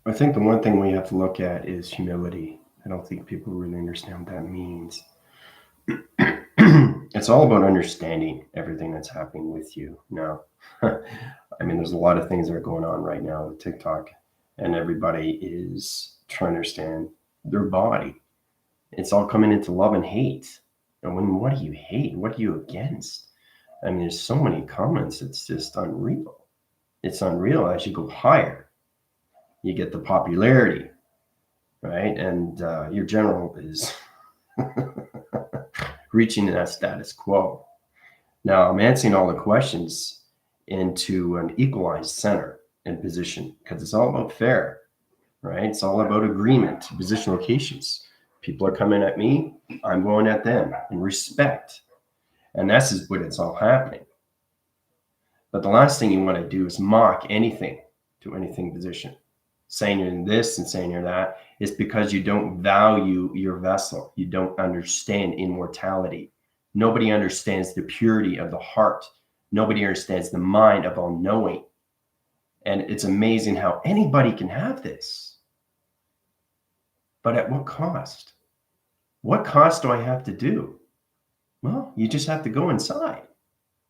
I think the one thing we have to look at is humility. I don't think people really understand what that means. It's all about understanding everything that's happening with you now. I mean, there's a lot of things that are going on right now with TikTok, and everybody is trying to understand their body. It's all coming into love and hate. And what do you hate? What are you against? I mean, there's so many comments. It's just unreal. It's unreal. As you go higher, you get the popularity, right? And your general is reaching that status quo. Now, I'm answering all the questions into an equalized center and position because it's all about fair, right? It's all about agreement, position locations. People are coming at me, I'm going at them in respect. And that's just what it's all happening. But the last thing you want to do is mock anything to anything position. Saying you're in this and saying you're that is because you don't value your vessel. You don't understand immortality. Nobody understands the purity of the heart. Nobody understands the mind of all knowing. And it's amazing how anybody can have this. But at what cost? What cost do I have to do? Well, you just have to go inside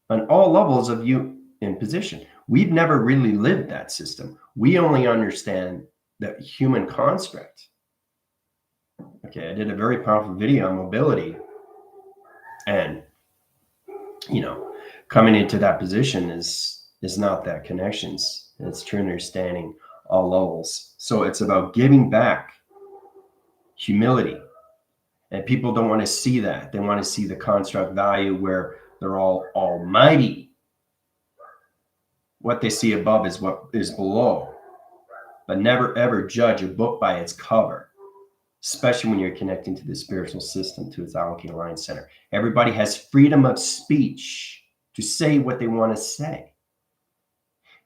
on all levels of you in position. We've never really lived that system. We only understand the human construct. Okay, I did a very powerful video on mobility, and coming into that position is not that connections. It's true understanding all levels. So it's about giving back humility. And people don't want to see that. They want to see the construct value where they're all almighty. What they see above is what is below. But never ever judge a book by its cover, especially when you're connecting to the spiritual system, to its allocated line center. Everybody has freedom of speech to say what they want to say.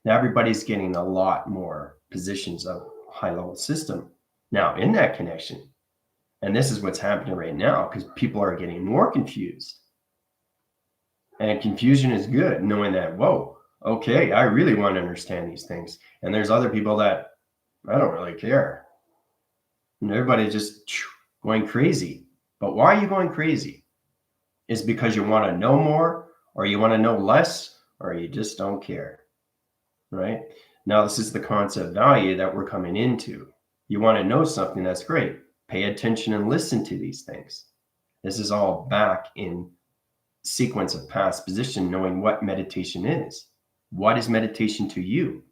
Now everybody's getting a lot more positions of high-level system now in that connection. And this is what's happening right now because people are getting more confused. And confusion is good, knowing that, whoa, okay, I really want to understand these things. And there's other people that I don't really care. And everybody's just going crazy. But why are you going crazy? Is because you want to know more, or you want to know less, or you just don't care, right? Now, this is the concept value that we're coming into. You want to know something, that's great. Pay attention and listen to these things. This is all back in sequence of past position, knowing what meditation is. What is meditation to you,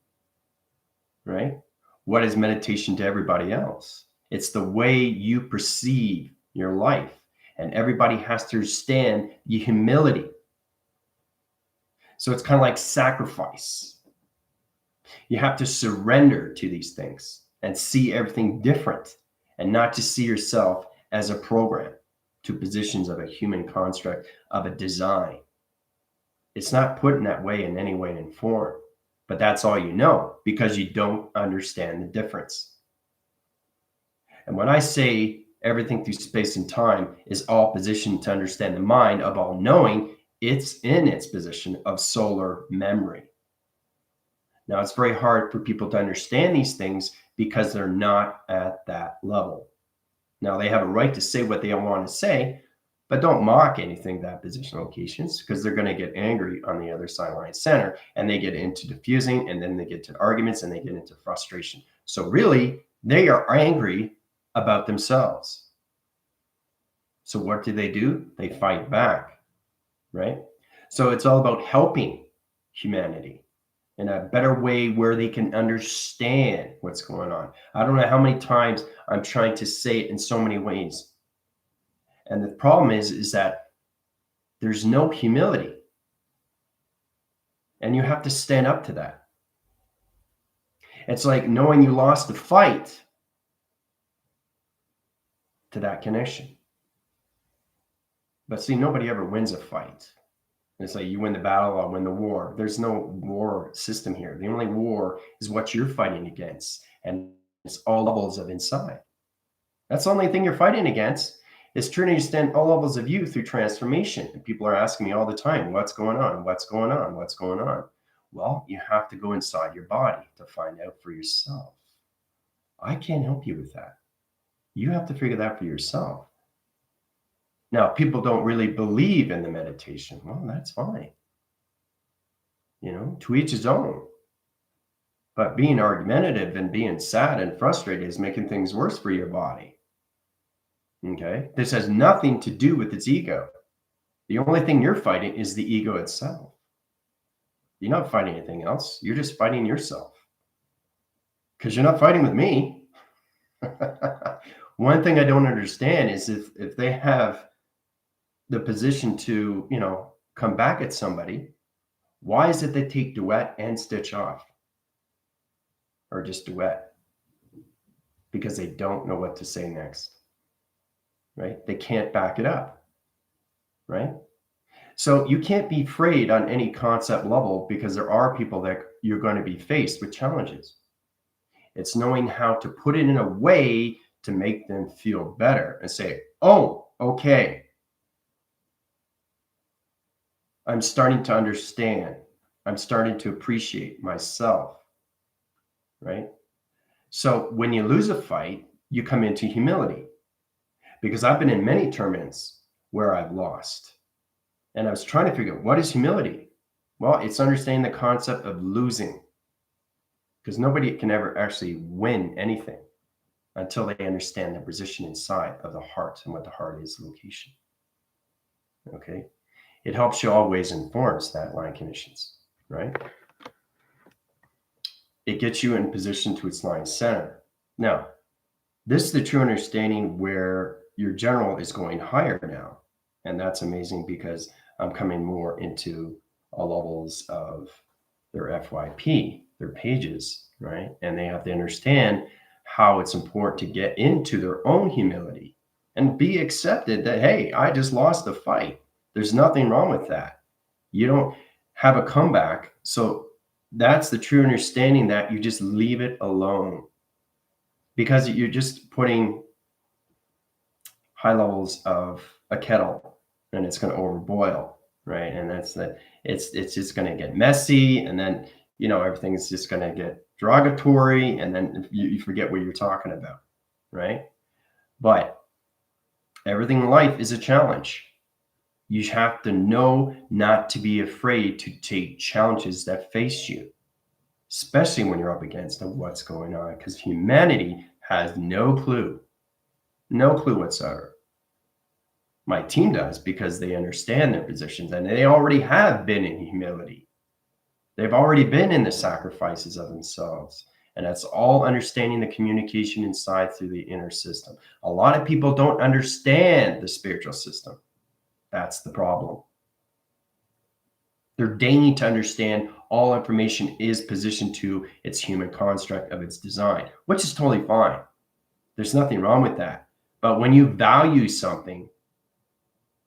right? What is meditation to everybody else? It's the way you perceive your life. And everybody has to understand the humility. So it's kind of like sacrifice. You have to surrender to these things and see everything different and not just see yourself as a program to positions of a human construct of a design. It's not put in that way in any way and form, but that's all you know because you don't understand the difference. And when I say everything through space and time is all positioned to understand the mind of all knowing, it's in its position of solar memory. Now, it's very hard for people to understand these things because they're not at that level. Now, they have a right to say what they want to say, but don't mock anything that position locations because they're going to get angry on the other side line center and they get into diffusing and then they get to arguments and they get into frustration. So really, they are angry about themselves. So what do? They fight back, right? So it's all about helping humanity in a better way where they can understand what's going on. I don't know how many times I'm trying to say it in so many ways. And the problem is that there's no humility. And you have to stand up to that. It's like knowing you lost the fight to that connection. But see, nobody ever wins a fight. It's like you win the battle, I'll win the war. There's no war system here. The only war is what you're fighting against. And it's all levels of inside. That's the only thing you're fighting against. Is trying to understand all levels of you through transformation. And people are asking me all the time, what's going on? What's going on? What's going on? Well, you have to go inside your body to find out for yourself. I can't help you with that. You have to figure that for yourself. Now, people don't really believe in the meditation. Well, that's fine. To each his own. But being argumentative and being sad and frustrated is making things worse for your body. Okay? This has nothing to do with its ego. The only thing you're fighting is the ego itself. You're not fighting anything else. You're just fighting yourself. Because you're not fighting with me. One thing I don't understand is if they have the position to, come back at somebody, why is it they take duet and stitch off? Or just duet? Because they don't know what to say next. Right? They can't back it up. Right? So you can't be afraid on any concept level because there are people that you're going to be faced with challenges. It's knowing how to put it in a way to make them feel better and say, oh, okay. I'm starting to understand. I'm starting to appreciate myself, right? So when you lose a fight, you come into humility, because I've been in many tournaments where I've lost. And I was trying to figure out, what is humility? Well, it's understanding the concept of losing, because nobody can ever actually win anything until they understand the position inside of the heart and what the heart is location. Okay. It helps you always informs that line conditions, right? It gets you in position to its line center. Now, this is the true understanding where your general is going higher now. And that's amazing, because I'm coming more into levels of their FYP, their pages, right? And they have to understand how it's important to get into their own humility and be accepted that, hey, I just lost the fight. There's nothing wrong with that. You don't have a comeback. So that's the true understanding, that you just leave it alone, because you're just putting high levels of a kettle and it's going to overboil, right? And that's that. It's just going to get messy, and then everything's just going to get derogatory, and then you forget what you're talking about, right? But everything in life is a challenge. You have to know not to be afraid to take challenges that face you, especially when you're up against what's going on, because humanity has no clue whatsoever. My team does, because they understand their positions and they already have been in humility. They've already been in the sacrifices of themselves. And that's all understanding the communication inside through the inner system. A lot of people don't understand the spiritual system. That's the problem. They're deigning to understand all information is positioned to its human construct of its design, which is totally fine. There's nothing wrong with that. But when you value something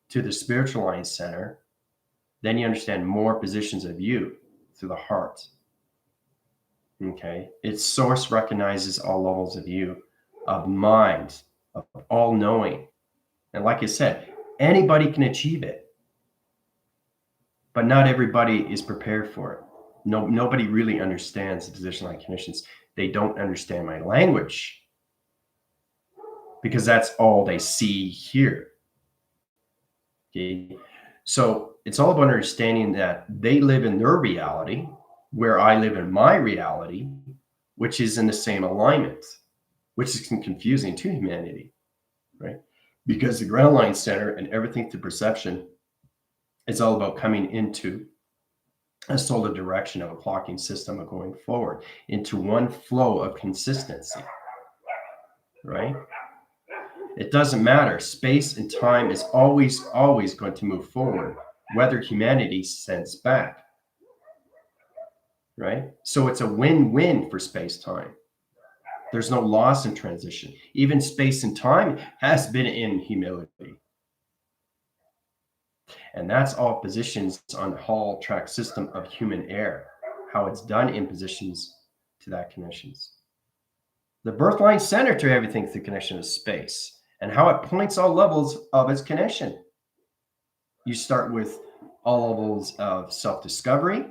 to the spiritual line center, then you understand more positions of you through the heart. Okay? Its source recognizes all levels of you, of mind, of all knowing. And like I said, anybody can achieve it. But not everybody is prepared for it. Nobody really understands the position line conditions. They don't understand my language, because that's all they see here. Okay. So it's all about understanding that they live in their reality, where I live in my reality, which is in the same alignment, which is confusing to humanity, right? Because the ground line center and everything through perception is all about coming into a solid direction of a clocking system of going forward into one flow of consistency, right? It doesn't matter. Space and time is always going to move forward, whether humanity sends back, right? So it's a win-win for space-time. There's no loss in transition. Even space and time has been in humility. And that's all positions on the Hall track system of human air, how it's done in positions to that connections. The birth line center to everything through connection is space, and how it points all levels of its connection. You start with all levels of self-discovery,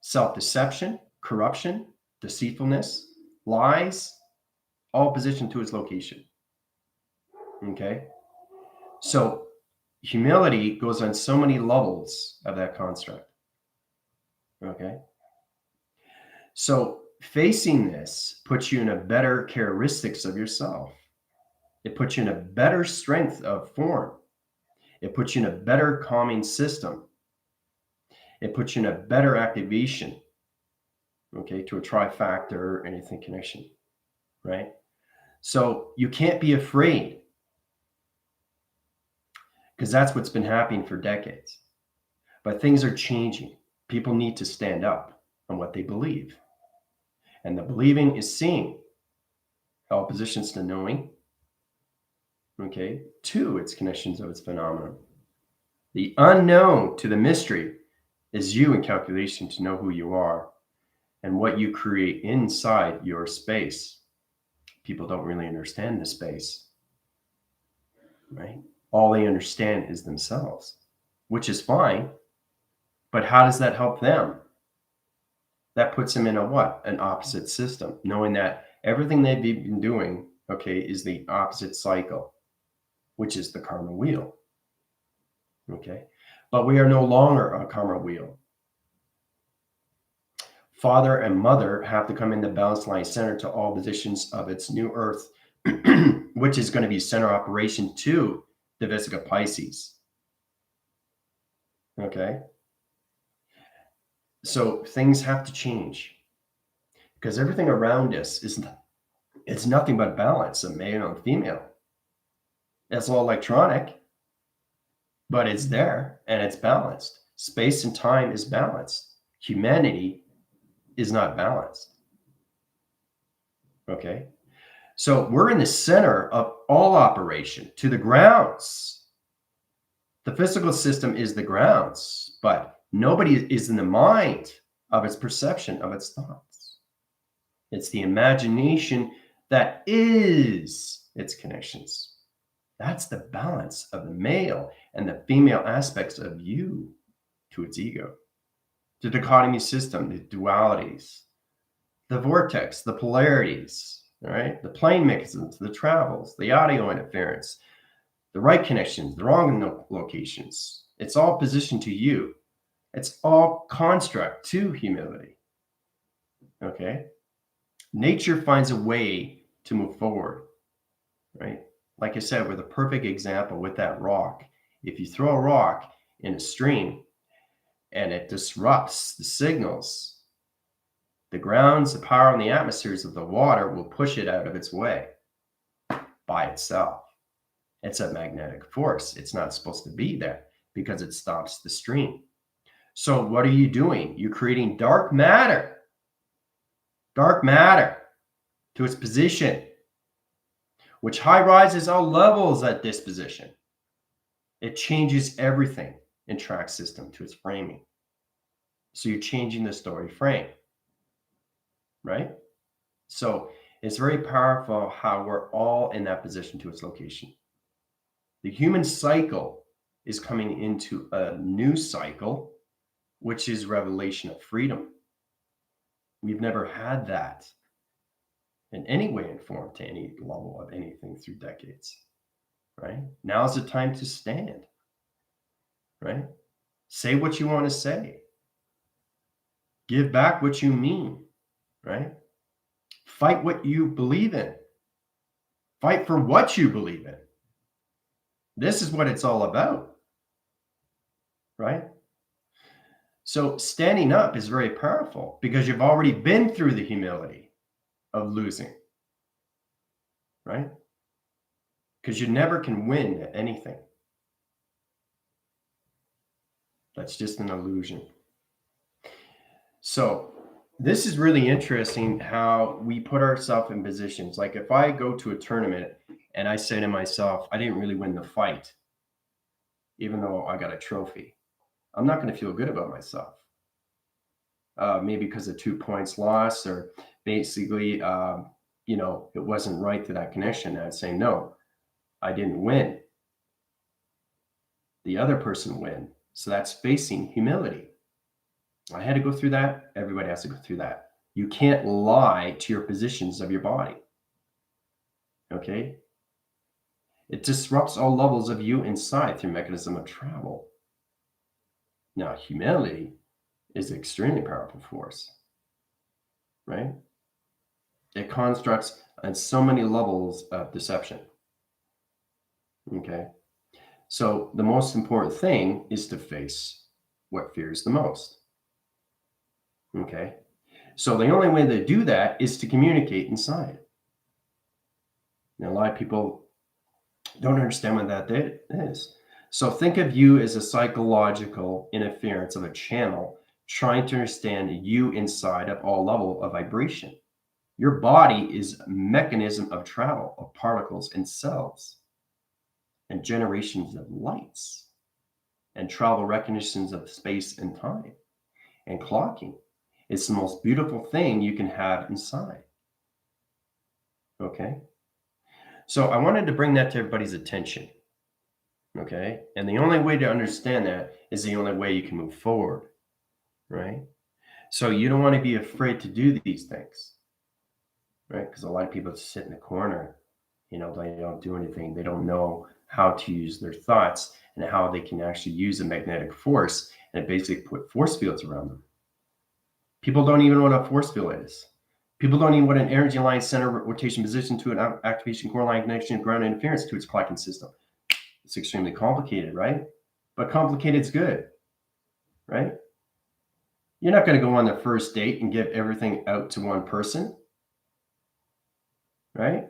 self-deception, corruption, deceitfulness, lies, all positioned to its location. Okay. So humility goes on so many levels of that construct. Okay. So facing this puts you in a better characteristics of yourself. It puts you in a better strength of form. It puts you in a better calming system. It puts you in a better activation, okay, to a trifactor or anything connection, right? So you can't be afraid, because that's what's been happening for decades. But things are changing. People need to stand up on what they believe. And the believing is seeing oppositions to knowing, okay, to its connections of its phenomenon. The unknown to the mystery is you in calculation to know who you are and what you create inside your space. People don't really understand the space, right? All they understand is themselves, which is fine. But how does that help them? That puts them in a what? An opposite system, knowing that everything they've been doing, okay, is the opposite cycle, which is the karma wheel. Okay. But we are no longer a karma wheel. Father and mother have to come into balance line center to all positions of its new earth, which is going to be center operation to the Vesica Pisces. Okay. So things have to change because everything around us it's nothing but balance of male and female. It's all electronic, but it's there and it's balanced. Space and time is balanced. Humanity is not balanced. Okay. So we're in the center of all operation to the grounds. The physical system is the grounds, but nobody is in the mind of its perception of its thoughts. It's the imagination that is its connections. That's the balance of the male and the female aspects of you to its ego. The dichotomy system, the dualities, the vortex, the polarities, all right, the plane mechanisms, the travels, the audio interference, the right connections, the wrong locations. It's all positioned to you. It's all construct to humility. Okay. Nature finds a way to move forward, right? Like I said, with a perfect example with that rock. If you throw a rock in a stream and it disrupts the signals, the grounds, the power, and the atmospheres of the water will push it out of its way by itself. It's a magnetic force. It's not supposed to be there because it stops the stream. So what are you doing? You're creating dark matter to its position, which high rises all levels at this position. It changes everything in track system to its framing. So you're changing the story frame, right? So it's very powerful how we're all in that position to its location. The human cycle is coming into a new cycle, which is revelation of freedom. We've never had that in any way and form to any level of anything through decades, right? Now's the time to stand, right? Say what you want to say. Give back what you mean, right? Fight what you believe in. Fight for what you believe in. This is what it's all about, right? So standing up is very powerful because you've already been through the humility of losing, right? Because you never can win at anything. That's just an illusion. So this is really interesting how we put ourselves in positions. Like if I go to a tournament and I say to myself, I didn't really win the fight, even though I got a trophy, I'm not going to feel good about myself. Maybe because of 2 points lost, or basically, it wasn't right to that connection. I'd say, no, I didn't win. The other person win. So that's facing humility. I had to go through that. Everybody has to go through that. You can't lie to your positions of your body. Okay. It disrupts all levels of you inside through mechanism of travel. Now, humanity is an extremely powerful force, right? It constructs on so many levels of deception. Okay. So the most important thing is to face what fears the most. Okay. So the only way to do that is to communicate inside. Now, a lot of people don't understand what that is. So think of you as a psychological interference of a channel trying to understand you inside of all level of vibration. Your body is a mechanism of travel of particles and cells and generations of lights and travel recognitions of space and time and clocking. It's the most beautiful thing you can have inside. Okay. So I wanted to bring that to everybody's attention. Okay. And the only way to understand that is the only way you can move forward. Right. So you don't want to be afraid to do these things. Right. Because a lot of people sit in the corner, they don't do anything. They don't know how to use their thoughts and how they can actually use a magnetic force and basically put force fields around them. People don't even know what a force field is. People don't even know what an energy line center rotation position to an activation core line connection ground interference to its clocking system. It's extremely complicated, right? But complicated's good, right? You're not going to go on the first date and give everything out to one person, right?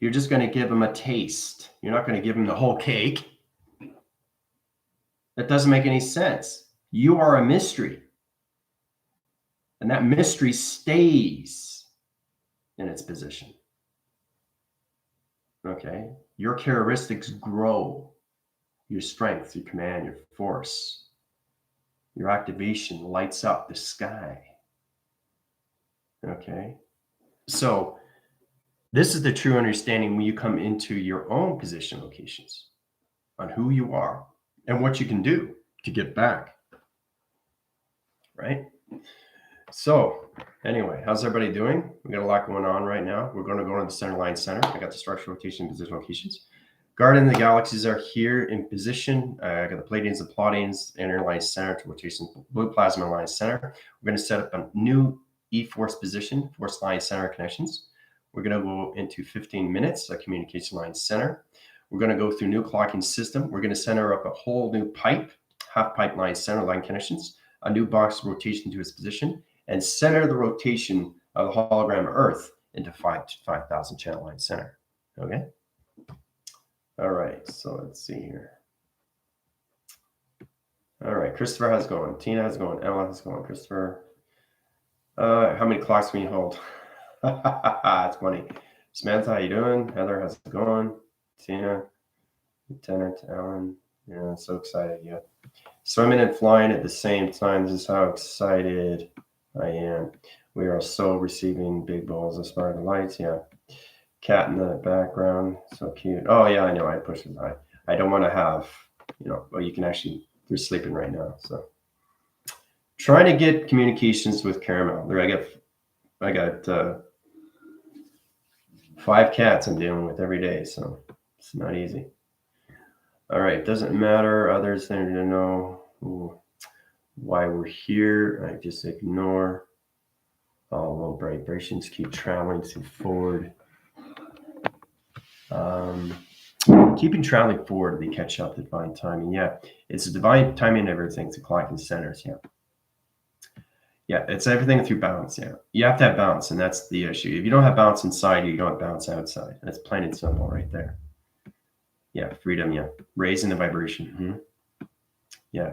You're just going to give them a taste. You're not going to give them the whole cake. That doesn't make any sense. You are a mystery. And that mystery stays in its position. Okay? Your characteristics grow. Your strength, your command, your force, your activation lights up the sky. Okay? So this is the true understanding when you come into your own position locations on who you are and what you can do to get back. Right? So anyway, how's everybody doing? We got a lot going on right now. We're going to go to the center line center. I got the structural rotation position locations. Guardian of the galaxies are here in position. I got the Pleiadians and Pleiadians, inner line center to rotation, blue plasma line center. We're going to set up a new E-force position, force line center connections. We're going to go into 15 minutes, a communication line center. We're going to go through new clocking system. We're going to center up a whole new pipe, half pipe line center line connections, a new box rotation to its position, and center the rotation of the hologram Earth into 5,000 channel line center. Okay. All right, so let's see here. All right, Christopher, how's it going? Tina, how's it going? Ella, how's it going? Christopher, how many clocks can you hold? It's funny. Samantha, how you doing? Heather, how's it going? Tina, Lieutenant, Alan, yeah, so excited. Yeah, swimming and flying at the same time. This is how excited I am. We are so receiving big balls of sparkling lights. Yeah. Cat in the background, so cute. Oh yeah, I know. I pushed it. I don't want to have, well, you can actually. They're sleeping right now, so trying to get communications with Caramel. There, I got 5 cats I'm dealing with every day, so it's not easy. All right, doesn't matter. Others need to know why we're here. I just ignore all low vibrations. Keep traveling to forward. Keeping traveling forward, they catch up to divine timing. Yeah, it's a divine timing. Everything's a clocking centers. Yeah, it's everything through balance. Yeah, you have to have balance, and that's the issue. If you don't have balance inside you don't have balance outside. That's plain and simple right there. Yeah, freedom. Yeah, raising the vibration. Yeah,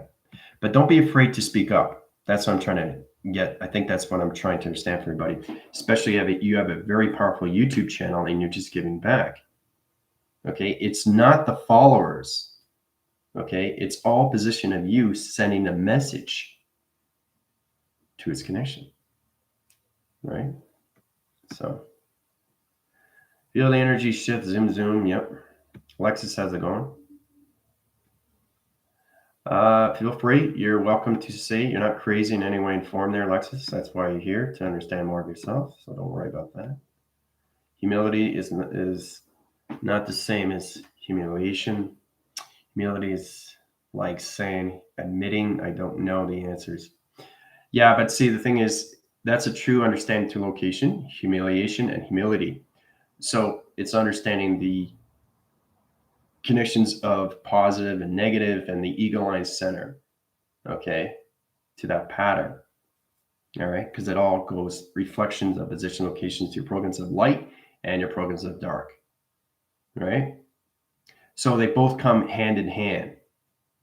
but don't be afraid to speak up. That's what I'm trying to get. I think that's what I'm trying to understand for everybody, especially you have a very powerful YouTube channel and you're just giving back. Okay, it's not the followers. Okay, it's all position of you sending a message to its connection, right? So feel the energy shift, zoom. Yep. Alexis, how's it going? Feel free. You're welcome to say you're not crazy in any way and form there, Alexis. That's why you're here, to understand more of yourself. So don't worry about that. Humility is not the same as humiliation. Humility is like saying, admitting I don't know the answers. Yeah, but see, the thing is, that's a true understanding to location, humiliation, and humility. So it's understanding the connections of positive and negative and the ego line center, okay, to that pattern. All right, because it all goes reflections of position locations to your programs of light and your programs of dark. Right? So they both come hand in hand.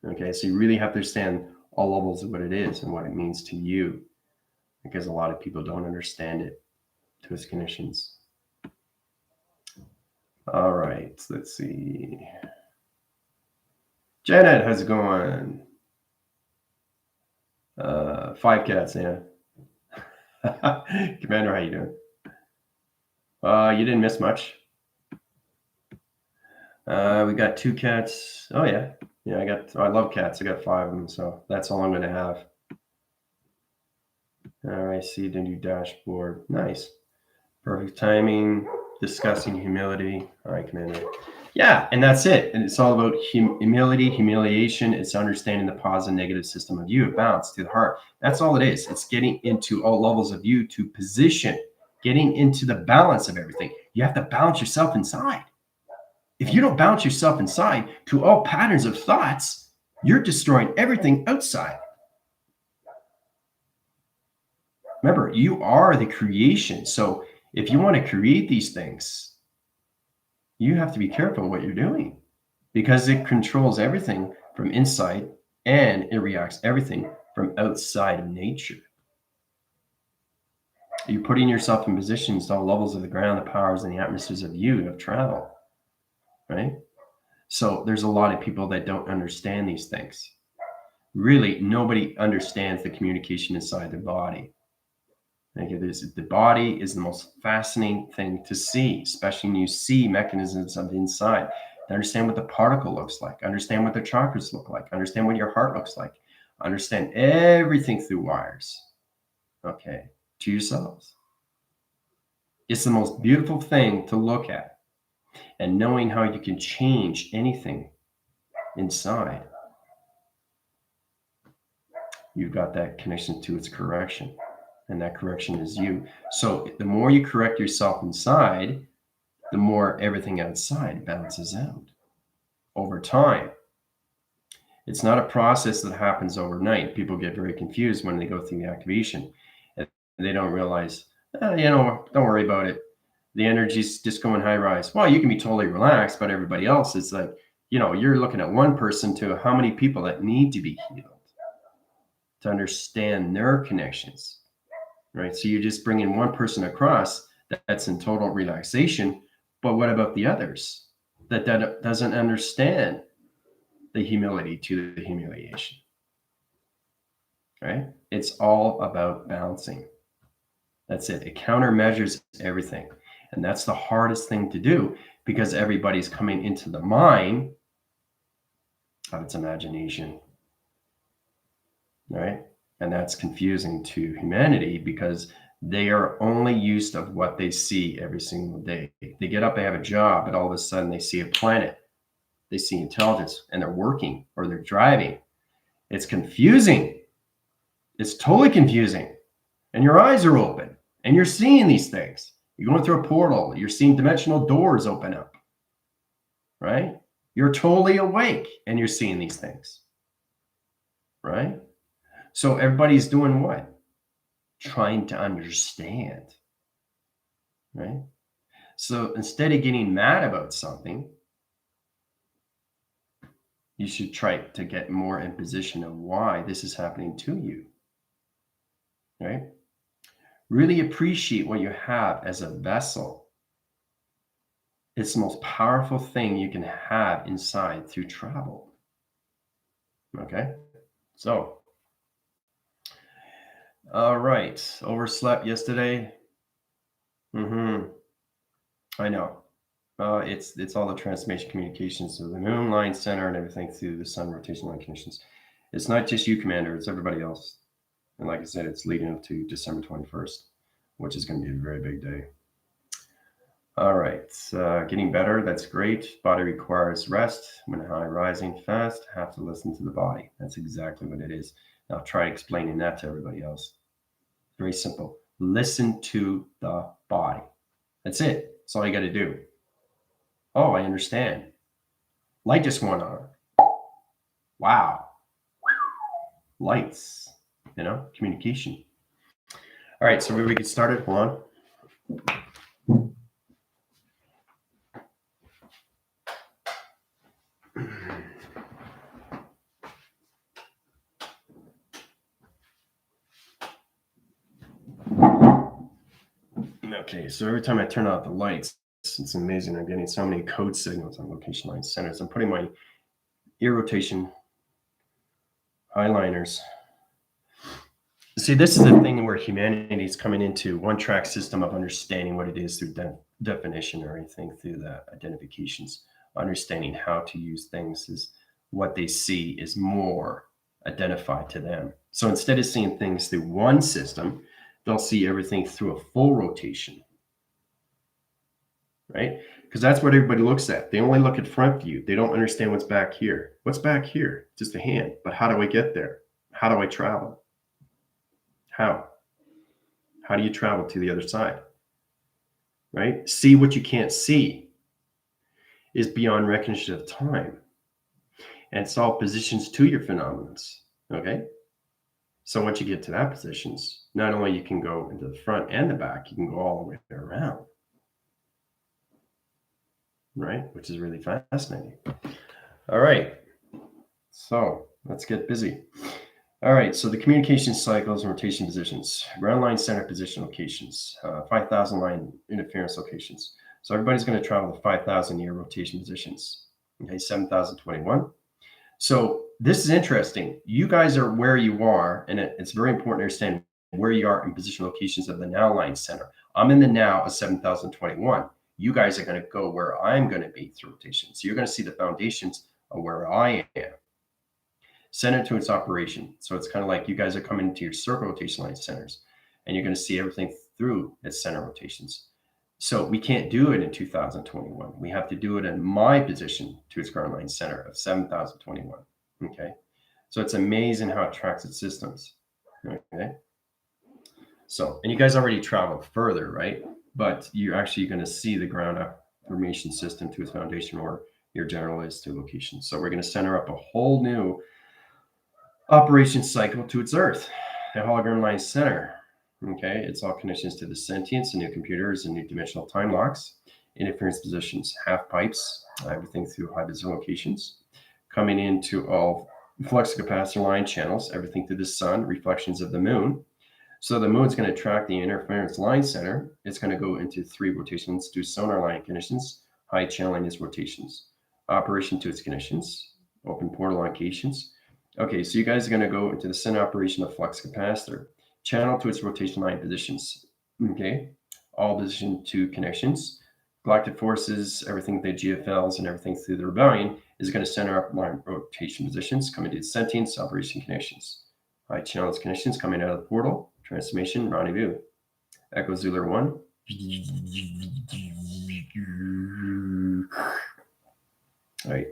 Okay, so you really have to understand all levels of what it is and what it means to you, because a lot of people don't understand it to its conditions. All right, let's see. Janet, how's it going? 5 cats, yeah. Commander, how you doing? You didn't miss much. We got 2 cats. Oh yeah, I love cats. I got 5 of them, so that's all I'm gonna have. All right, see the new dashboard. Nice, perfect timing. Discussing humility. All right, Commander. Yeah, and that's it. And it's all about humility, humiliation. It's understanding the positive and negative system of you, balance to the heart. That's all it is. It's getting into all levels of you to position, getting into the balance of everything. You have to balance yourself inside. If you don't balance yourself inside to all patterns of thoughts, you're destroying everything outside. Remember, you are the creation. So if you want to create these things, you have to be careful what you're doing, because it controls everything from inside and it reacts everything from outside of nature. You're putting yourself in positions to all levels of the ground, the powers, and the atmospheres of you of travel, right? So there's a lot of people that don't understand these things. Really, nobody understands the communication inside their body. The body is the most fascinating thing to see, especially when you see mechanisms of inside. Understand what the particle looks like, understand what the chakras look like, understand what your heart looks like, understand everything through wires, okay, to yourselves. It's the most beautiful thing to look at, and knowing how you can change anything inside. You've got that connection to its correction, and that correction is you. So the more you correct yourself inside, the more everything outside balances out over time. It's not a process that happens overnight. People get very confused when they go through the activation, and they don't realize, don't worry about it. The energy's just going high rise. Well, you can be totally relaxed, but everybody else is like, you're looking at one person to how many people that need to be healed to understand their connections, right? So you're just bringing one person across that's in total relaxation, but what about the others that doesn't understand the humility to the humiliation, right? It's all about balancing. That's it. It countermeasures everything. And that's the hardest thing to do, because everybody's coming into the mind of its imagination, right? And that's confusing to humanity, because they are only used of what they see every single day. They get up, they have a job, but all of a sudden they see a planet, they see intelligence, and they're working or they're driving. It's confusing. It's totally confusing. And your eyes are open and you're seeing these things. You're going through a portal. You're seeing dimensional doors open up, right? You're totally awake and you're seeing these things, right? So everybody's doing what? Trying to understand, right? So instead of getting mad about something, you should try to get more in position of why this is happening to you, right? Really appreciate what you have as a vessel. It's the most powerful thing you can have inside through travel. Okay, so, all right, overslept yesterday. I know. It's all the transformation communications of the moon line center and everything through the sun rotation line conditions. It's not just you, Commander, it's everybody else. And like I said, it's leading up to December 21st, which is going to be a very big day. All right, getting better. That's great. Body requires rest. When high, rising fast, have to listen to the body. That's exactly what it is. Now try explaining that to everybody else. Very simple. Listen to the body. That's it. That's all you got to do. Oh, I understand. Light just went on. Wow. Lights, communication. All right, so we get started. Hold on. Okay, so every time I turn out the lights, it's amazing. I'm getting so many code signals on location line centers. I'm putting my ear rotation eyeliners. See, this is the thing where humanity is coming into one track system of understanding what it is through definition or anything through the identifications. Understanding how to use things is what they see is more identified to them. So instead of seeing things through one system, they'll see everything through a full rotation, right? Because that's what everybody looks at. They only look at front view. They don't understand what's back here. What's back here? Just a hand. But how do I get there? How do I travel? How? How do you travel to the other side? Right? See what you can't see is beyond recognition of time. And it's all positions to your phenomenons. Okay? So once you get to that positions, not only you can go into the front and the back, you can go all the way around. Right? Which is really fascinating. All right. So let's get busy. All right, so the communication cycles and rotation positions, ground line center position locations, 5,000 line interference locations. So everybody's going to travel to 5,000 year rotation positions. Okay, 7,021. So this is interesting. You guys are where you are, and it's very important to understand where you are in position locations of the now line center. I'm in the now of 7,021. You guys are going to go where I'm going to be through rotation. So you're going to see the foundations of where I am. Center to its operation. So it's kind of like you guys are coming into your circle rotation line centers, and you're going to see everything through its center rotations. So we can't do it in 2021. We have to do it in my position to its ground line center of 7,021. Okay. So it's amazing how it tracks its systems. Okay. So, and you guys already traveled further, right? But you're actually going to see the ground affirmation system to its foundation, or your general is to location. So we're going to center up a whole new operation cycle to its Earth, the hologram line center. Okay, it's all connections to the sentience, and new computers, and new dimensional time locks, interference positions, half pipes, everything through high visible locations, coming into all flux capacitor line channels, everything through the sun, reflections of the moon. So the moon's going to track the interference line center. It's going to go into 3 rotations, do sonar line conditions, high channeling its rotations, operation to its conditions, open portal locations. Okay, so you guys are going to go into the center operation of flux capacitor, channel to its rotation line positions. Okay, all position to connections, galactic forces, everything the GFLs and everything through the rebellion is going to center up line rotation positions, coming to sentience, operation connections. High channels connections coming out of the portal, transformation, rendezvous. Echo Zulu 1. All right.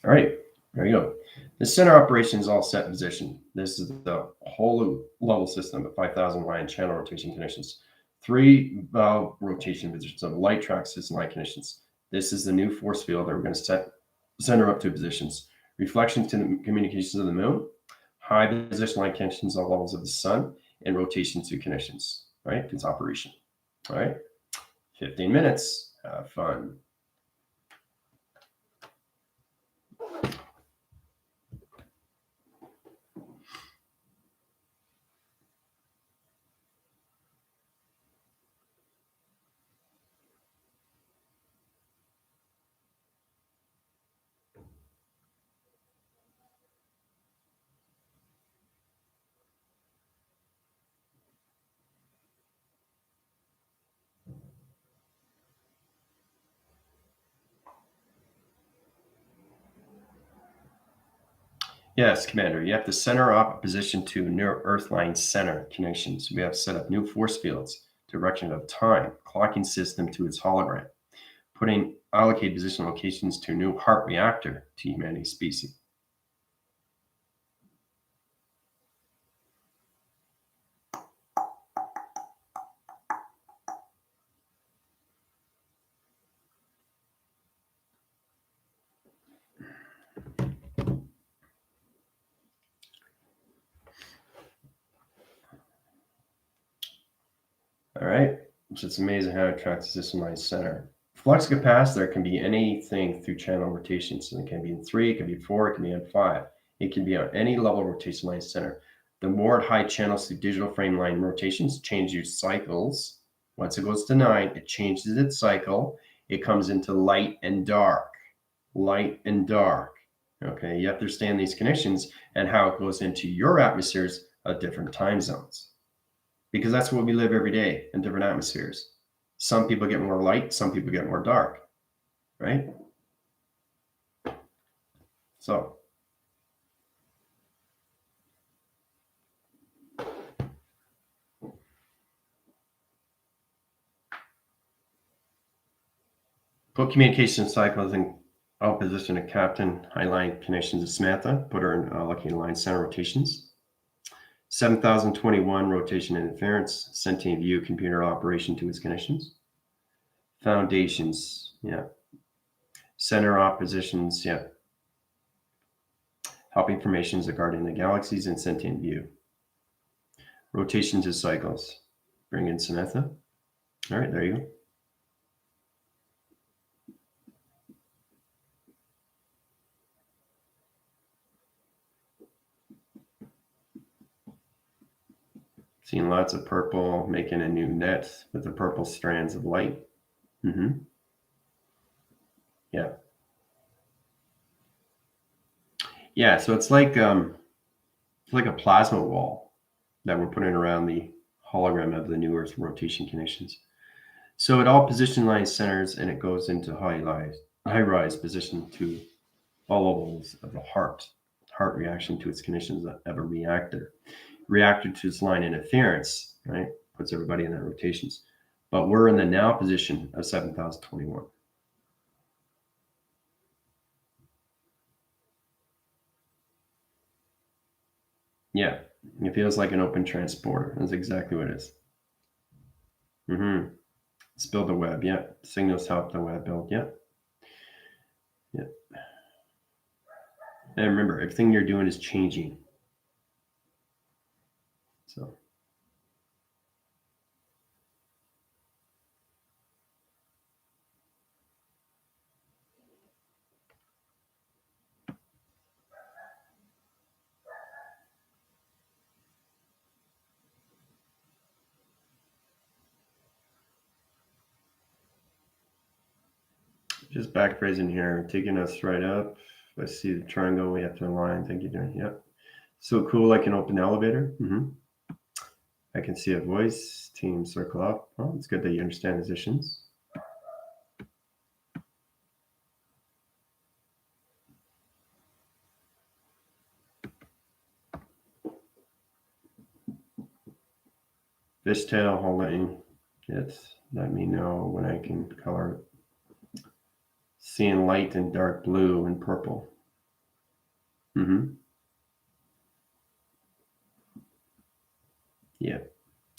All right. There you go. The center operation is all set in position. This is the whole level system of 5,000 line channel rotation conditions, 3 valve rotation positions of light track system line conditions. This is the new force field that we're going to center up to positions. Reflection to the communications of the moon, high position line conditions on levels of the sun, and rotation to conditions, right? It's operation. All right. 15 minutes. Have fun. Yes, Commander. You have to center up position to near Earth line center connections. We have set up new force fields direction of time, clocking system to its hologram, putting allocated position locations to a new heart reactor to humanity's species. All right, it's just amazing how it tracks the system-wide center. Flux capacitor can be anything through channel rotation. So it can be in 3, it can be 4, it can be on 5. It can be on any level rotation line center. The more high channels through digital frame line rotations change your cycles. Once it goes to 9, it changes its cycle. It comes into light and dark. Light and dark. Okay, you have to understand these connections and how it goes into your atmospheres of different time zones. Because that's what we live every day in different atmospheres. Some people get more light, some people get more dark, right? So put communication cycles in opposition to Captain Highline connections to Samantha. Put her in allocated line center rotations. 7021 rotation interference, sentient view computer operation to its connections. Foundations, yeah. Center oppositions, yeah. Help informations regarding the galaxies and sentient view. Rotations to cycles. Bring in Samantha. All right, there you go. Seeing lots of purple, making a new net with the purple strands of light. Yeah. Yeah, so it's like a plasma wall that we're putting around the hologram of the new Earth rotation conditions. So it all position line centers and it goes into high rise position to all levels of the heart reaction to its conditions of a reactor. Reactor to its line interference, right? Puts everybody in their rotations. But we're in the now position of 7021. Yeah, it feels like an open transporter. That's exactly what it is. Let's build a web. Yeah, signals help the web build. Yeah. Yeah. And remember, everything you're doing is changing. So. Just back phrasing here, taking us right up. I see the triangle we have to align. Thank you, Dan. Yep. So cool, like an open elevator. I can see a voice, team circle up. Well, it's good that you understand positions. Fishtail holding it. Let me know when I can color it. Seeing light and dark blue and purple. Yeah.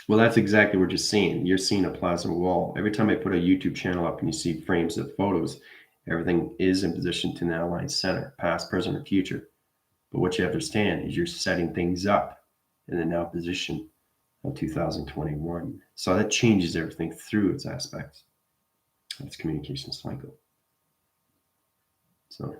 Well, that's exactly what you're seeing. You're seeing a plasma wall. Every time I put a YouTube channel up and you see frames of photos, everything is in position to now align center, past, present, or future. But what you have to understand is you're setting things up in the now position of 2021. So that changes everything through its aspects of its communication cycle. So.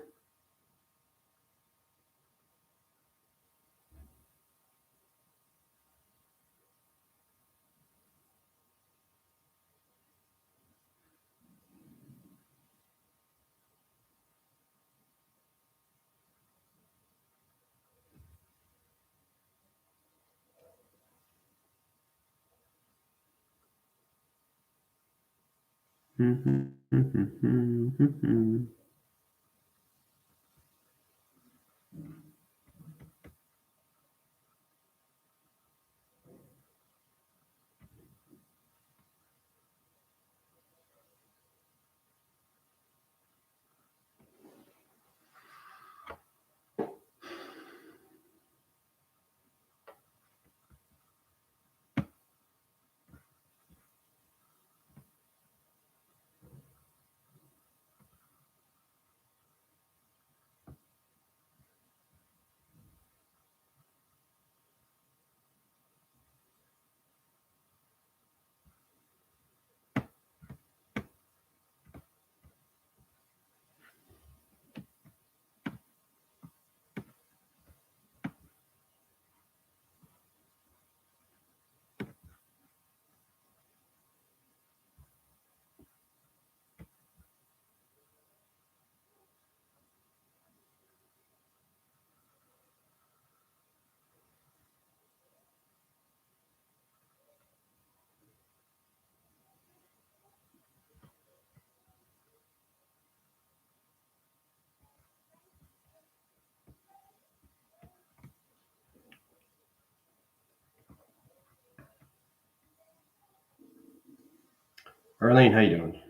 Arlene, how you doing?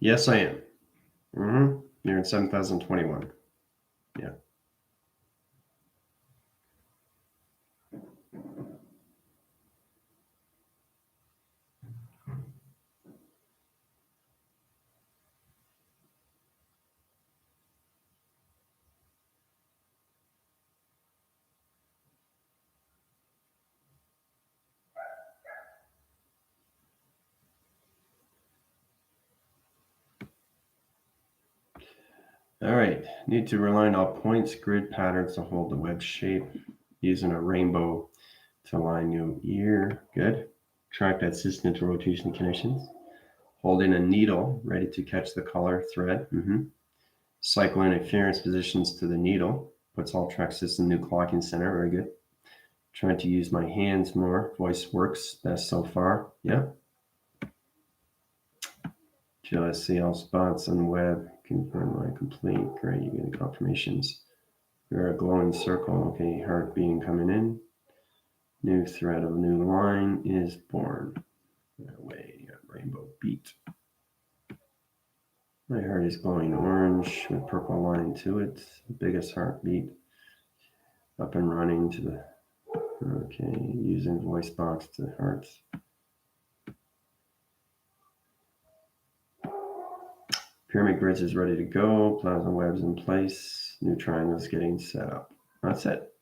Yes, I am. You're in 7021. Yeah. All right. Need to align all points, grid patterns to hold the web shape. Using a rainbow to align your ear. Good. Track that system to rotation connections. Holding a needle ready to catch the color thread. Cycle interference positions to the needle. Puts all track system new clocking center. Very good. Trying to use my hands more. Voice works best so far. Yeah. Just see all spots on web. Confirm line complete. Great. You get confirmations. You're a glowing circle. Okay. Heart beating coming in. New thread of new line is born. That way, you got rainbow beat. My heart is glowing orange with purple line to it. The biggest heartbeat. Up and running to the. Okay, using voice box to hearts. Pyramid grids is ready to go. Plasma webs in place. New triangles getting set up. That's it.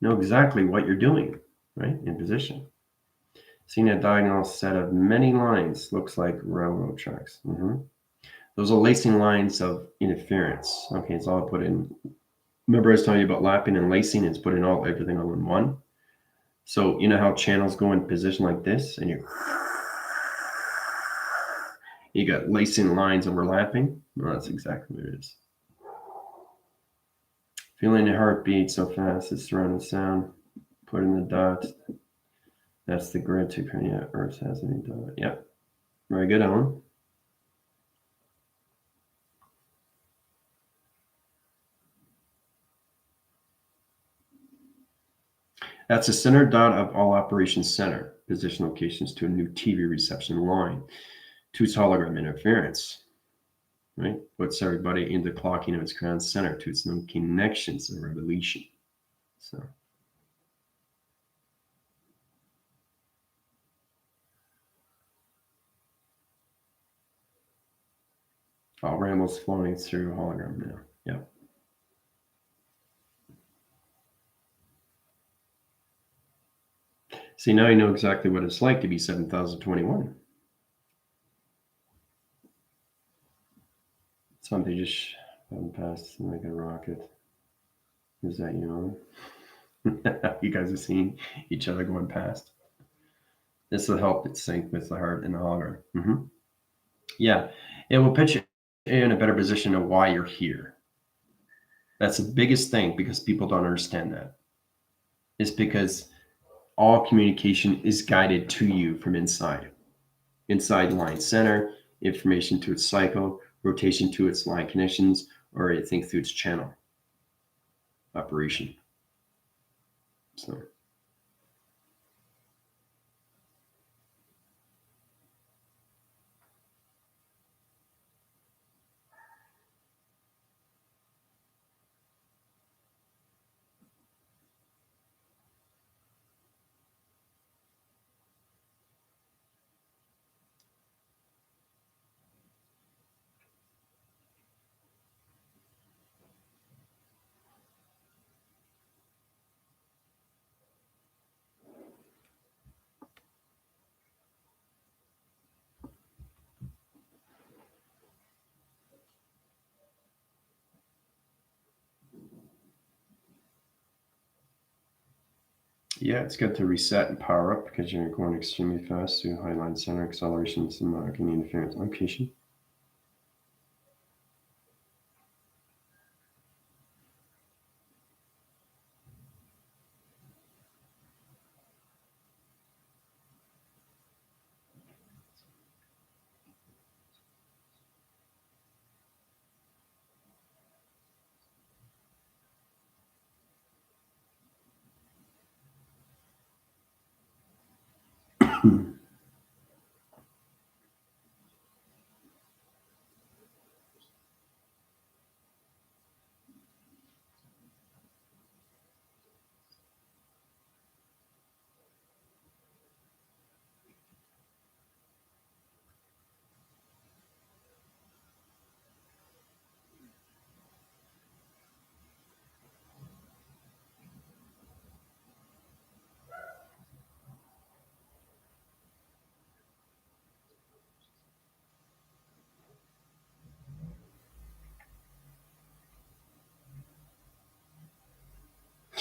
Know exactly what you're doing, right? In position. Seeing a diagonal set of many lines looks like railroad tracks. Those are lacing lines of interference. Okay, it's all put in. Remember I was telling you about lapping and lacing? It's putting everything all in one. So you know how channels go in position like this, and you got lacing lines overlapping? Well, that's exactly what it is. Feeling the heartbeat so fast, it's surrounding sound. Put in the dots. That's the grid to yeah, Earth has any dot. Yep. Very good, Alan. That's the center dot of all operations center. Position locations to a new TV reception line. To its hologram interference. Right? Puts everybody in the clocking of its ground center to its known connections of revolution. So all rainbows flowing through hologram now. Yeah. See, now you know exactly what it's like to be 7021. Something just past like a rocket. Is that you know? You guys have seen each other going past. This will help it sync with the heart and the hologram. Yeah, it will put you in a better position of why you're here. That's the biggest thing because people don't understand that. It's because all communication is guided to you from inside. Inside line center, information to its cycle, rotation to its line connections, or I think through its channel operation. So yeah, it's good to reset and power up because you're going extremely fast through high line center acceleration, some marking interference location.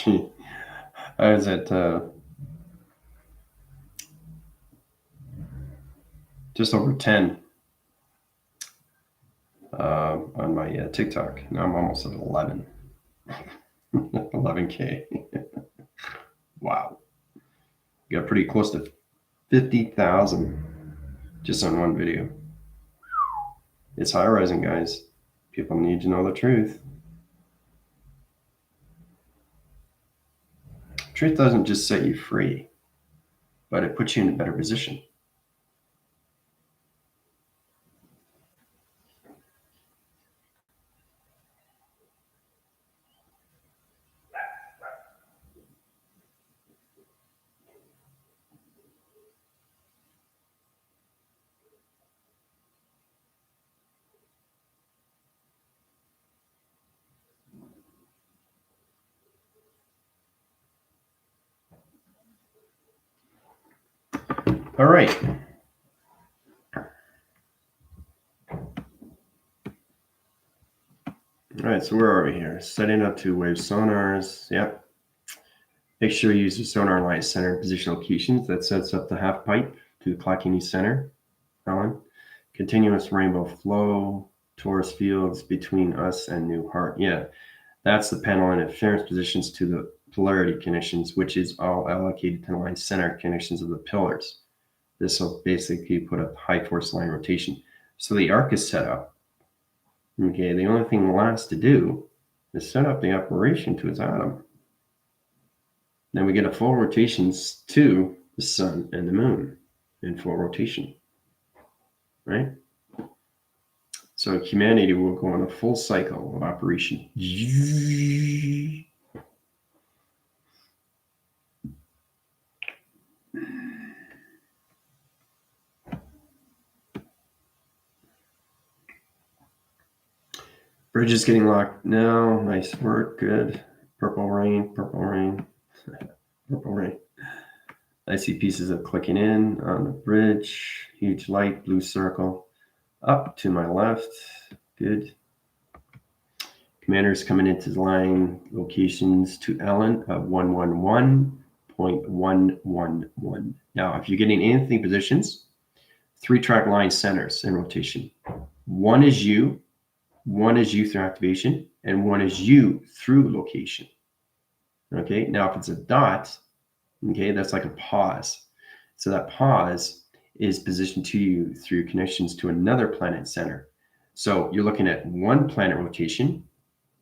I was at just over 10 on my TikTok. Now I'm almost at 11. 11K. Wow. Got pretty close to 50,000 just on one video. It's high rising, guys. People need to know the truth. Truth doesn't just set you free, but it puts you in a better position. All right. All right, so where are we here? Setting up two-wave sonars. Yep. Make sure you use the sonar line center position locations. That sets up the half pipe to the Klaakini center. Alan. Continuous rainbow flow, torus fields between us and New Heart. Yeah, that's the panel interference positions to the polarity connections, which is all allocated to the line center connections of the pillars. This will basically put a high force line rotation. So the arc is set up. Okay, the only thing left to do is set up the operation to its atom. Then we get a full rotations to the sun and the moon in full rotation, right? So humanity will go on a full cycle of operation. Bridge is getting locked. No, nice work. Good. Purple rain, purple rain, purple rain. I see pieces of clicking in on the bridge. Huge light, blue circle. Up to my left. Good. Commanders coming into the line locations to Ellen of 111.111. Now, if you're getting anything positions, 3-track line centers in rotation. One is you through activation, and one is you through location. Okay, now if it's a dot, okay, that's like a pause. So that pause is positioned to you through connections to another planet center. So you're looking at one planet rotation,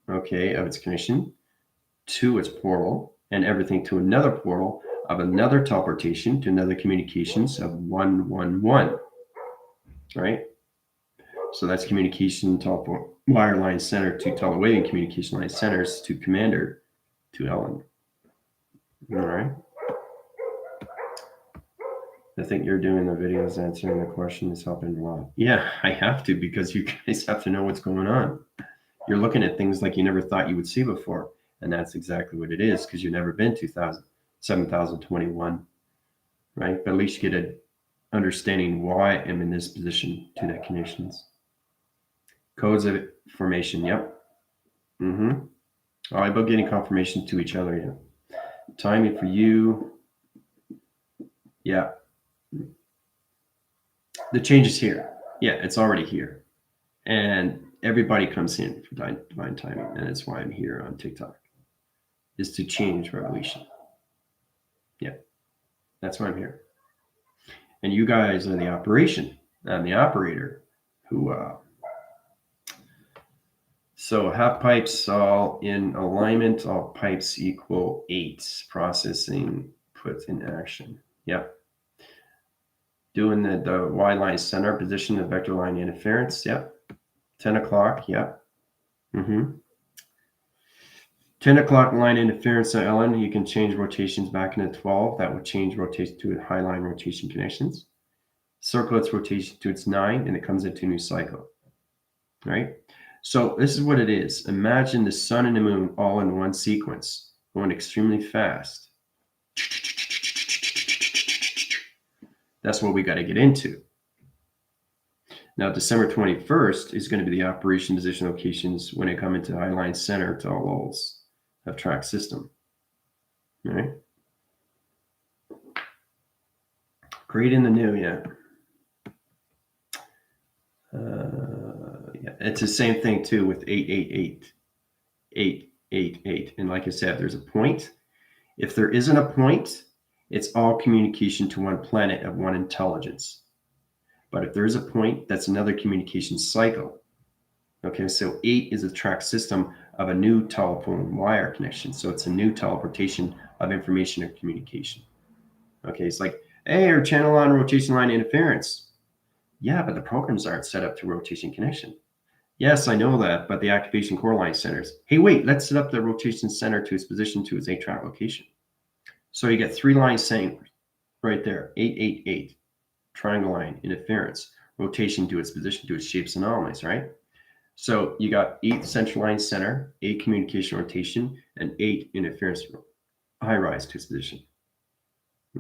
okay, of its connection to its portal, and everything to another portal of another teleportation to another communications of 111, right? So that's communication teleport wire line center to telewaving communication line centers to commander to Ellen. All right. I think you're doing the videos answering the question is helping a lot. Yeah, I have to, because you guys have to know what's going on. You're looking at things like you never thought you would see before. And that's exactly what it is, because you've never been 7,021, right? But at least you get an understanding why I'm in this position to that connections. Codes of formation, yep. All right, about getting confirmation to each other, yeah. Timing for you, yeah. The change is here. Yeah, it's already here. And everybody comes in for divine timing, and that's why I'm here on TikTok, is to change revolution. Yeah, that's why I'm here. And you guys are the operation. I'm the operator who so half pipes all in alignment, all pipes equal 8. Processing put in action. Yep. Doing the Y line center position of vector line interference. Yep. 10 o'clock. Yep. 10 o'clock line interference, Ellen. You can change rotations back into 12. That would change rotation to high line rotation connections. Circle its rotation to its 9, and it comes into a new cycle. Right? So this is what it is. Imagine the sun and the moon all in one sequence, going extremely fast. That's what we got to get into. Now, December 21st is going to be the operation position locations when it come into high line center to all lulls of track system. All right. Creating the new, yeah. Yeah, it's the same thing too with 888, 888. And like I said, there's a point. If there isn't a point, it's all communication to one planet of one intelligence. But if there is a point, that's another communication cycle. Okay, so 8 is a track system of a new telephone wire connection. So it's a new teleportation of information or communication. Okay, it's like, hey, our channel on rotation line interference. Yeah, but the programs aren't set up to rotation connection. Yes, I know that, but the activation core line centers. Hey, wait, let's set up the rotation center to its position to its 8-track location. So you get 3 lines saying right there, 888, triangle line, interference, rotation to its position to its shapes and anomalies, right? So you got 8 central line center, 8 communication rotation, and 8 interference high rise to its position.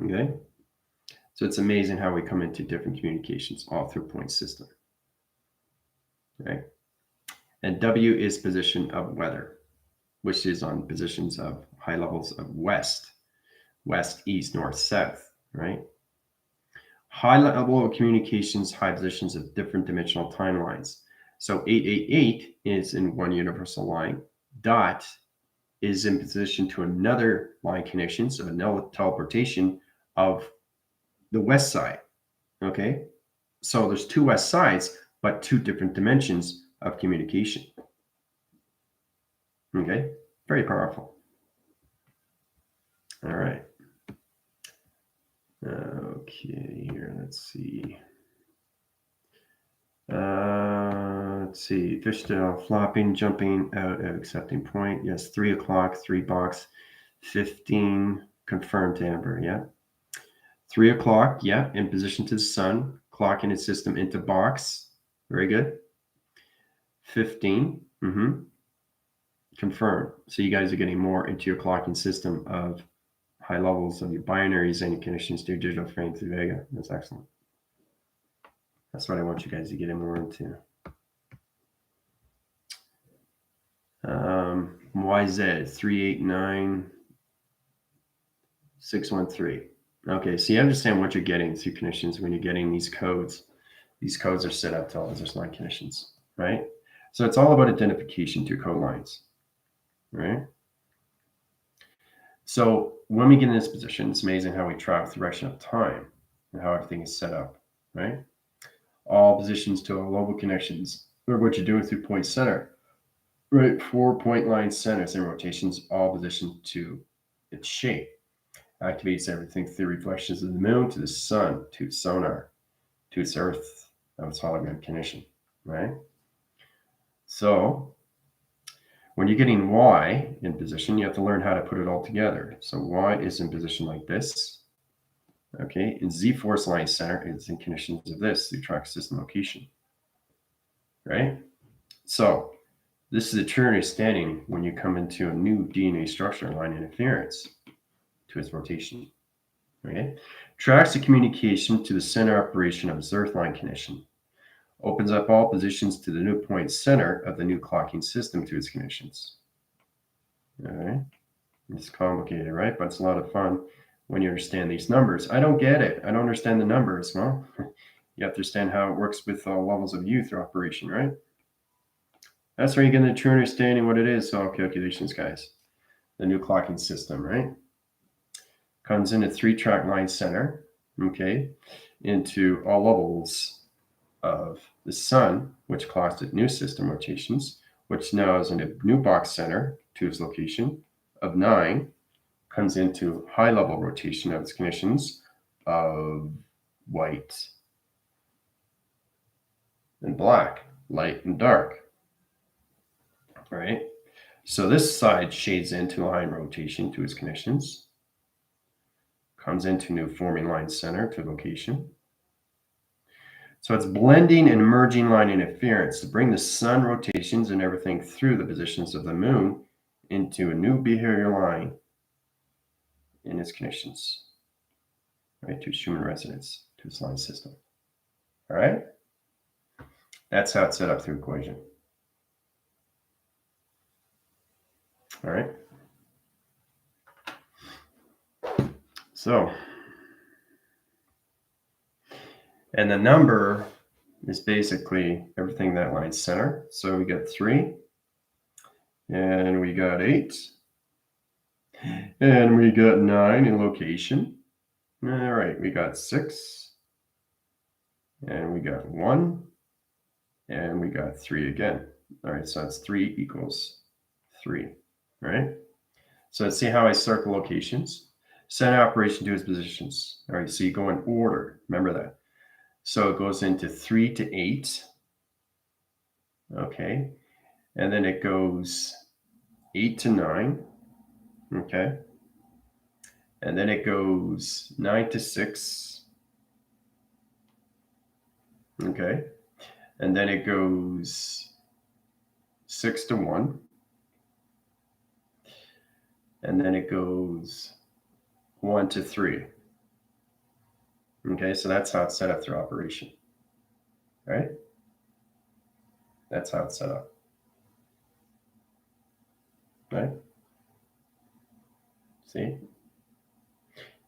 Okay? So it's amazing how we come into different communications all through point system. Right? And W is position of weather, which is on positions of high levels of west, east, north, south, right? High level of communications, high positions of different dimensional timelines. So 888 is in one universal line. Dot is in position to another line connection, so another teleportation of the west side. Okay, so there's 2 west sides, but 2 different dimensions of communication. Okay, very powerful. All right. Okay, here, let's see. Let's see. Fish tail, flopping, jumping out at accepting point. Yes, 3 o'clock, 3 box, 15, confirmed Amber. Yeah. 3 o'clock, yeah, in position to the sun, clocking its system into box. Very good. 15, confirmed. So you guys are getting more into your clocking system of high levels of your binaries and your connections to your digital frame through Vega. That's excellent. That's what I want you guys to get in more into. YZ 389613. Okay, so you understand what you're getting through connections when you're getting these codes. These codes are set up to all those line connections, right? So it's all about identification to code lines, right? So when we get in this position, it's amazing how we track the direction of time and how everything is set up, right? All positions to all global connections, or what you're doing through point center, right? 4 point line centers and rotations, all positioned to its shape. Activates everything through reflections of the moon to the sun, to its sonar, to its earth, of its hologram connection, right? So when you're getting Y in position, you have to learn how to put it all together. So Y is in position like this. Okay, and Z force line center is in conditions of this, the track system location, right? So this is a true understanding when you come into a new DNA structure line interference to its rotation. Okay, tracks the communication to the center operation of its earth line connection. Opens up all positions to the new point center of the new clocking system to its connections. All right, it's complicated, right? But it's a lot of fun when you understand these numbers. I don't get it. I don't understand the numbers. Well, you have to understand how it works with all levels of U through operation, right? That's where you get the true understanding what it is. So calculations, guys. The new clocking system, right? Comes in a 3-track line center, okay, into all levels of the sun, which clocks at new system rotations, which now is in a new box center to its location of 9, comes into high level rotation of its conditions of white and black, light and dark. All right. So this side shades into line rotation to its connections, comes into new forming line center to location. So it's blending and merging line interference to bring the sun rotations and everything through the positions of the moon into a new behavior line in its connections, right, to its human residence, to its line system. All right? That's how it's set up through equation. All right? So, and the number is basically everything that line center. So we got 3, and we got 8, and we got 9 in location. All right, we got 6, and we got 1, and we got 3 again. All right, so that's 3 equals 3, right? So let's see how I circle locations. Set operation to its positions. All right, so you go in order. Remember that. So it goes into 3 to 8. Okay. And then it goes 8 to 9. Okay. And then it goes 9 to 6. Okay. And then it goes 6 to 1. And then it goes 1 to 3. Okay, so that's how it's set up through operation. Right? That's how it's set up. Right? See?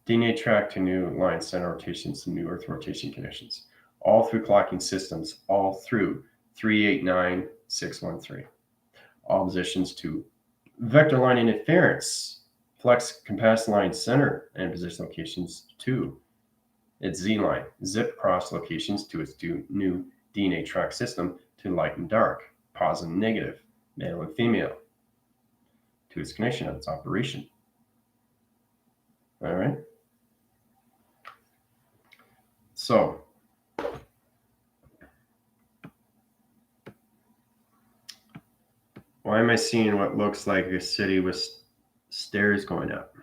DNA track to new line center rotations to new Earth rotation conditions. All through clocking systems, all through 389613. All positions to vector line interference, flex compass line center and position locations to its Z line, zip cross locations to its new DNA track system to light and dark, positive and negative, male and female, to its connection of its operation. All right. So, why am I seeing what looks like a city with stairs going up?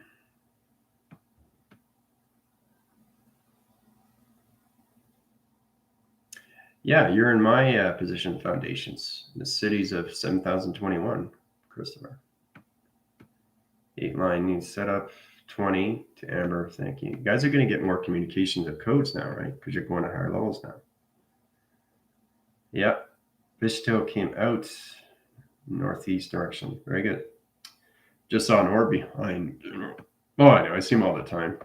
Yeah, you're in my position foundations, the cities of 7021, Christopher. 8 line needs setup, 20 to Amber. Thank you. You guys are going to get more communications of codes now, right? Because you're going to higher levels now. Yep. Fishtail came out northeast direction. Very good. Just saw an orb behind. Oh, I know. I see them all the time.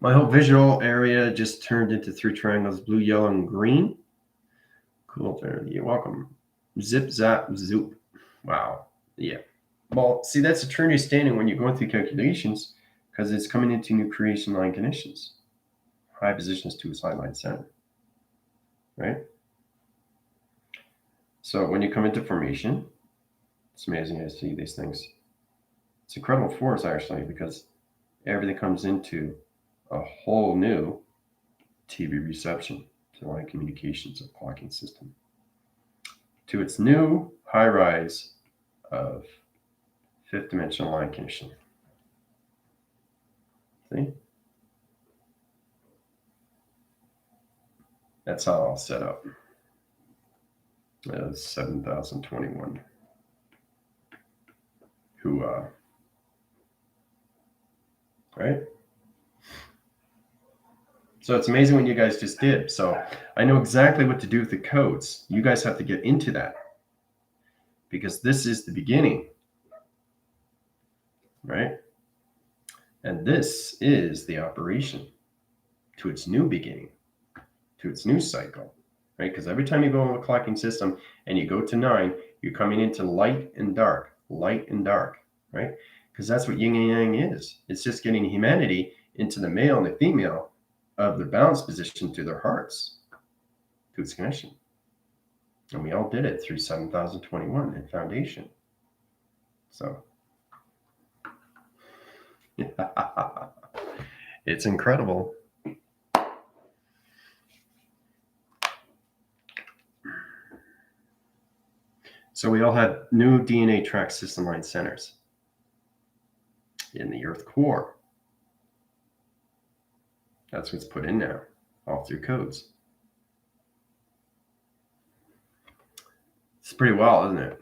My whole visual area just turned into 3 triangles, blue, yellow, and green. Cool. You're welcome. Zip, zap, zoop. Wow. Yeah. Well, see, that's a Trinity standing when you're going through calculations because it's coming into new creation line conditions. High positions to a sideline center. Right? So when you come into formation, it's amazing to see these things. It's incredible force, actually, because everything comes into a whole new TV reception to line communications of clocking system to its new high rise of 5th dimensional line condition. See? That's how I'll set up. 7021. Right? So it's amazing what you guys just did. So I know exactly what to do with the codes. You guys have to get into that because this is the beginning, right? And this is the operation to its new beginning, to its new cycle, right? Because every time you go into a clocking system and you go to 9, you're coming into light and dark, right? Because that's what yin and yang is. It's just getting humanity into the male and the female of their balance position to their hearts, to its connection. And we all did it through 7021 in foundation. So it's incredible. So we all have new DNA track system line centers in the Earth core. That's what's put in now, all through codes. It's pretty well, isn't it?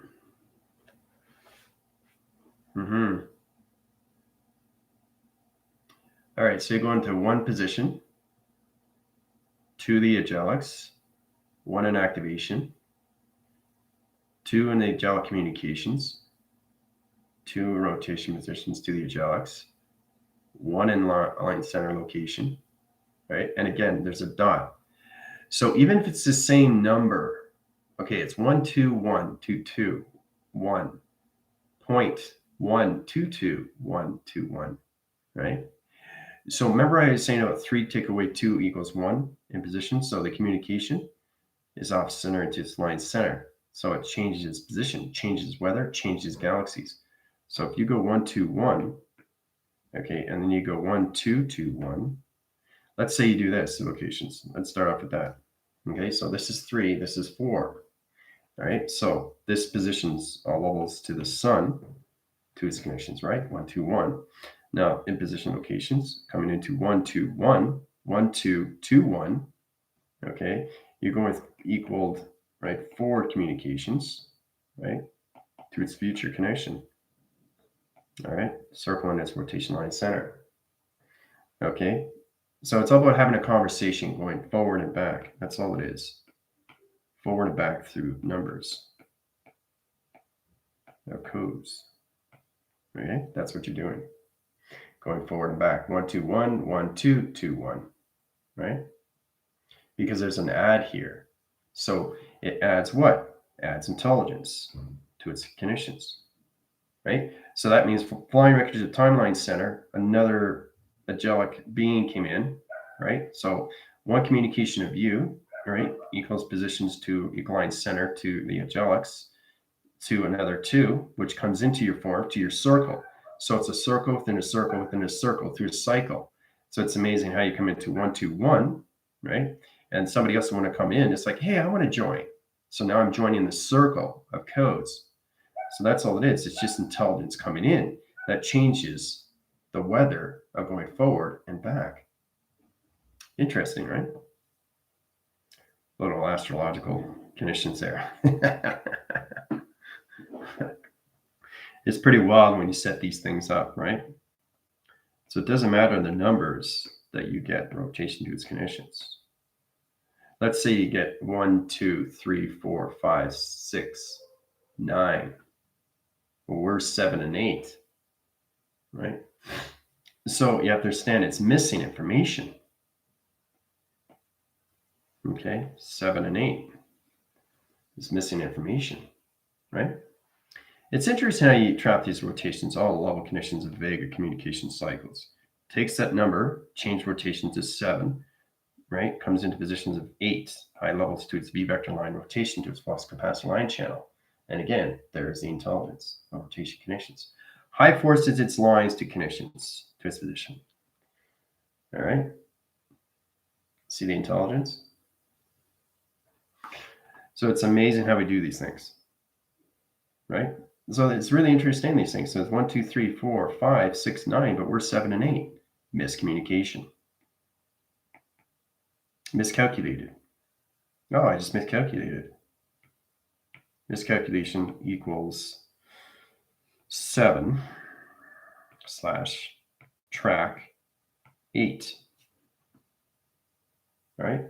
All right, so you go into 1 position, 2 the Agilex, 1 in activation, 2 in the Agile communications, 2 rotation positions to the Agilex, one in line center location, right? And again, there's a dot. So even if it's the same number, okay, it's 1, 2, 1, 2, 2, 1, 0.122, 1, 2, 1, right? So remember I was saying about 3 take away 2 equals 1 in position. So the communication is off center into its line center. So it changes its position, changes weather, changes galaxies. So if you go 1, 2, 1, okay, and then you go 1, 2, 2, 1. Let's say you do this, the locations. Let's start off with that. Okay, so this is 3, this is 4. All right, so this positions all levels to the sun, to its connections, right? 1, 2, 1. Now in position locations, coming into 1, 2, 1, 1, 2, 2, 1. Okay, you're going with equaled, right? 4 communications, right? To its future connection. All right, circle in its rotation line center. Okay, so it's all about having a conversation going forward and back. That's all it is. Forward and back through numbers. Or codes. Okay, that's what you're doing. Going forward and back. 1, 2, 1, 1, 2, 2, 1. Right? Because there's an add here. So it adds what? Adds intelligence to its conditions. Right? So that means flying records at timeline center, another angelic being came in, right? So one communication of you, right, equals positions to equal line center to the angelics, to another 2, which comes into your form, to your circle. So it's a circle within a circle within a circle through a cycle. So it's amazing how you come into 1, 2, 1, right? And somebody else want to come in. It's like, hey, I want to join. So now I'm joining the circle of codes. So that's all it is. It's just intelligence coming in that changes the weather of going forward and back. Interesting, right? Little astrological conditions there. It's pretty wild when you set these things up, right? So it doesn't matter the numbers that you get rotation to its conditions. Let's say you get 1, 2, 3, 4, 5, 6, 9. Well, we're 7 and 8, right? So you have to understand it's missing information. Okay, 7 and 8 is missing information, right? It's interesting how you trap these rotations, all the level conditions of Vega communication cycles. Takes that number, change rotation to 7, right? Comes into positions of 8, high levels to its V vector line rotation to its flux capacitor line channel. And again, there's the intelligence of rotation conditions. High forces its lines to conditions to its position. All right. See the intelligence? So it's amazing how we do these things, right? So it's really interesting, these things. So it's 1, 2, 3, 4, 5, 6, 9, but we're 7 and 8. Miscommunication. Miscalculated. Oh, I just miscalculated. Miscalculation equals 7 / track 8. All right.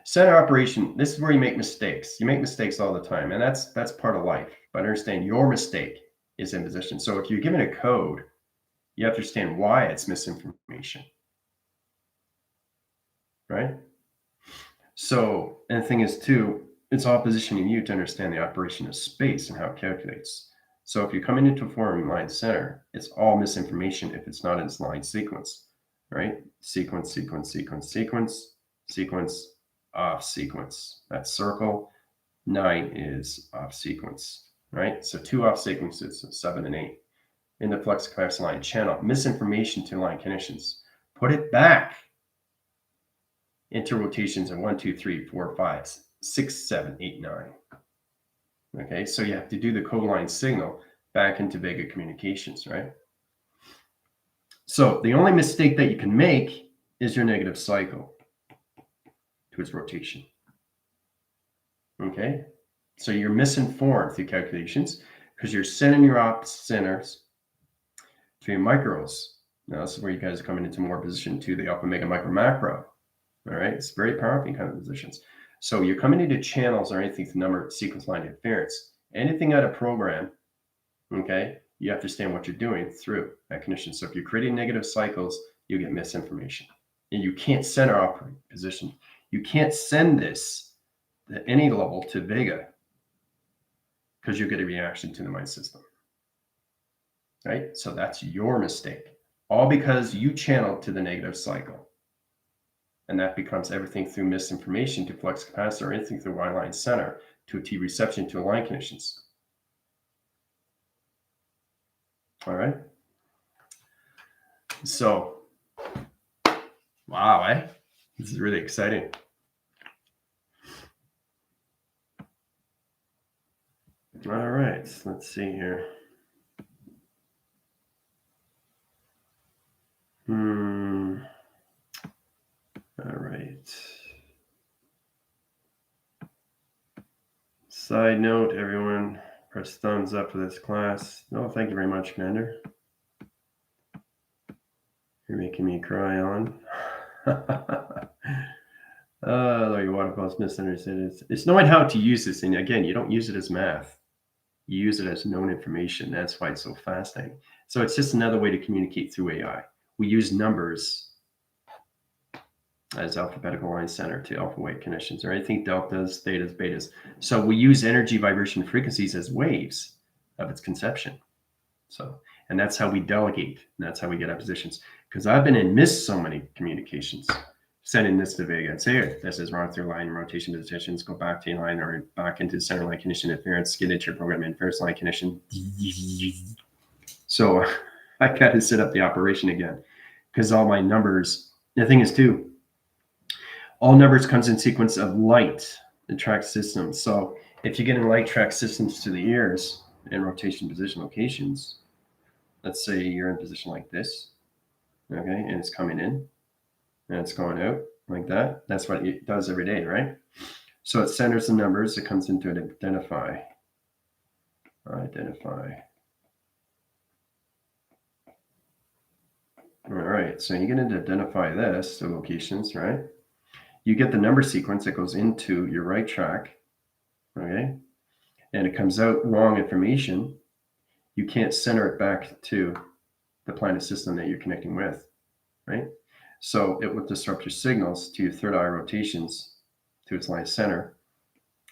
Center operation, this is where you make mistakes. You make mistakes all the time, and that's part of life. But understand your mistake is in position. So if you're given a code, you have to understand why it's misinformation. Right? So, and the thing is too, it's all positioning you to understand the operation of space and how it calculates. So if you're coming into a forming line center, it's all misinformation if it's not in its line sequence, right? Sequence, sequence, sequence, sequence, sequence, off sequence. That circle 9 is off sequence, right? So 2 off sequences, so 7 and 8 in the flux capacitor line channel. Misinformation to line conditions. Put it back into rotations of 1, 2, 3, 4, 5, 6, 7, 8, 9. Okay, so you have to do the code line signal back into Vega communications, right? So the only mistake that you can make is your negative cycle to its rotation. Okay, so you're misinformed through calculations because you're sending your op centers to your micros. Now this is where you guys are coming into more position to the alpha, mega, micro, macro. All right, it's very powerful kind of positions. So you're coming into channels or anything to number sequence line interference, anything out of program, okay, you have to understand what you're doing through that condition. So if you're creating negative cycles, you get misinformation. And you can't send our operating position. You can't send this at any level to Vega because you'll get a reaction to the mind system. Right? So that's your mistake. All because you channeled to the negative cycle. And that becomes everything through misinformation to flux capacitor, or anything through Y line center to a T reception to align conditions. All right. So, wow, this is really exciting. All right, let's see here. All right. Side note, everyone, press thumbs up for this class. No, thank you very much, Commander. You're making me cry on. Your waterfalls misunderstood. It's knowing how to use this. And again, you don't use it as math. You use it as known information. That's why it's so fascinating. So it's just another way to communicate through AI. We use numbers as alphabetical line center to alpha wave conditions, or anything deltas, thetas, betas. So we use energy, vibration, frequencies as waves of its conception. So, and that's how we delegate. And that's how we get our positions. Because I've been in so many communications, sending this to Vega and say, here, this is wrong through line rotation positions, go back to line or back into center line condition interference, get into your program interference line condition. So I got to set up the operation again because all my numbers, the thing is too, all numbers comes in sequence of light and track systems. So if you get in light track systems to the ears and rotation position locations, let's say you're in a position like this, okay, and it's coming in and it's going out like that. That's what it does every day, right? So it centers the numbers. It comes into it, identify. All right, so you get into identify this, the locations, right? You get the number sequence that goes into your right track, okay? And it comes out wrong information. You can't center it back to the planet system that you're connecting with, right? So it will disrupt your signals to your third eye rotations to its line center,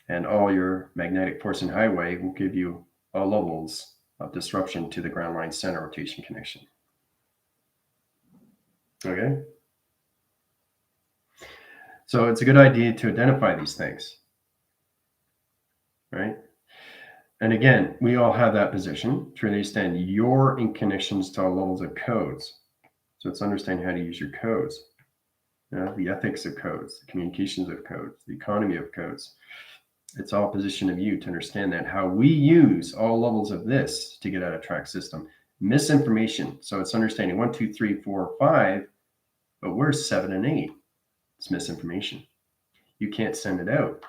and all your magnetic force and highway will give you all levels of disruption to the ground line center rotation connection. Okay? So it's a good idea to identify these things, right? And again, we all have that position to understand your in connections to all levels of codes. So it's understanding how to use your codes, the ethics of codes, the communications of codes, the economy of codes. It's all position of you to understand that how we use all levels of this to get out of track system. Misinformation. So it's understanding 1, 2, 3, 4, 5, but where's 7 and 8? It's misinformation. You can't send it out,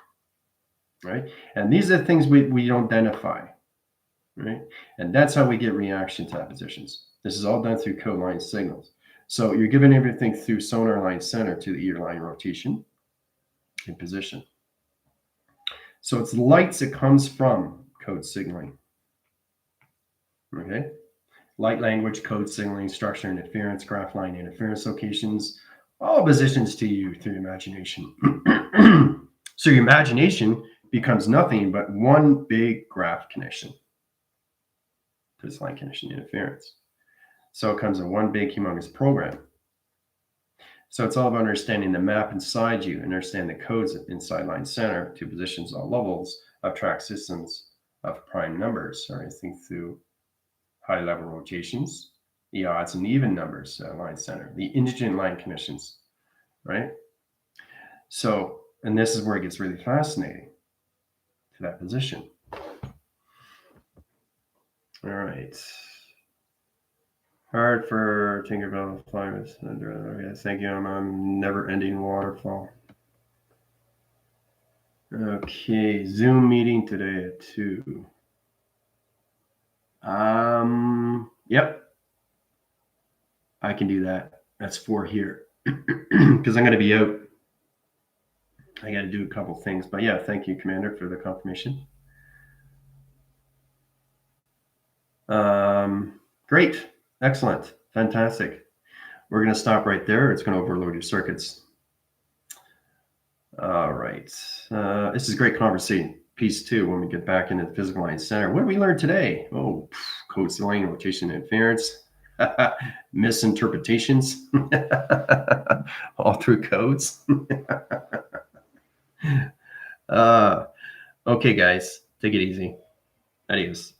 right? And these are things we don't identify, right? And that's how we get reaction to positions. This is all done through code line signals. So you're giving everything through sonar line center to the ear line rotation and position. So it's lights that comes from code signaling. Okay? Light language, code signaling, structure interference, graph line interference locations, all positions to you through imagination. So your imagination becomes nothing but one big graph connection to this line condition interference. So it comes in one big humongous program. So it's all about understanding the map inside you, understand the codes inside line center to positions all levels of track systems of prime numbers, or anything through high level rotations, the odds and even numbers line center, the indigent line conditions, right? So, and this is where it gets really fascinating to that position. All right. Hard for Tinkerbell to fly with. Okay, thank you. I'm on never-ending waterfall. Okay, Zoom meeting today at 2. Yep. I can do that. That's 4 here. Because I'm going to be out. I got to do a couple things. But yeah, thank you, Commander, for the confirmation. Great. Excellent. Fantastic. We're going to stop right there. It's going to overload your circuits. All right. This is great conversation. Piece 2, when we get back into the physical line center. What did we learn today? Oh, code ceiling, rotation, interference, misinterpretations, all through codes. Okay, guys, take it easy. Adios.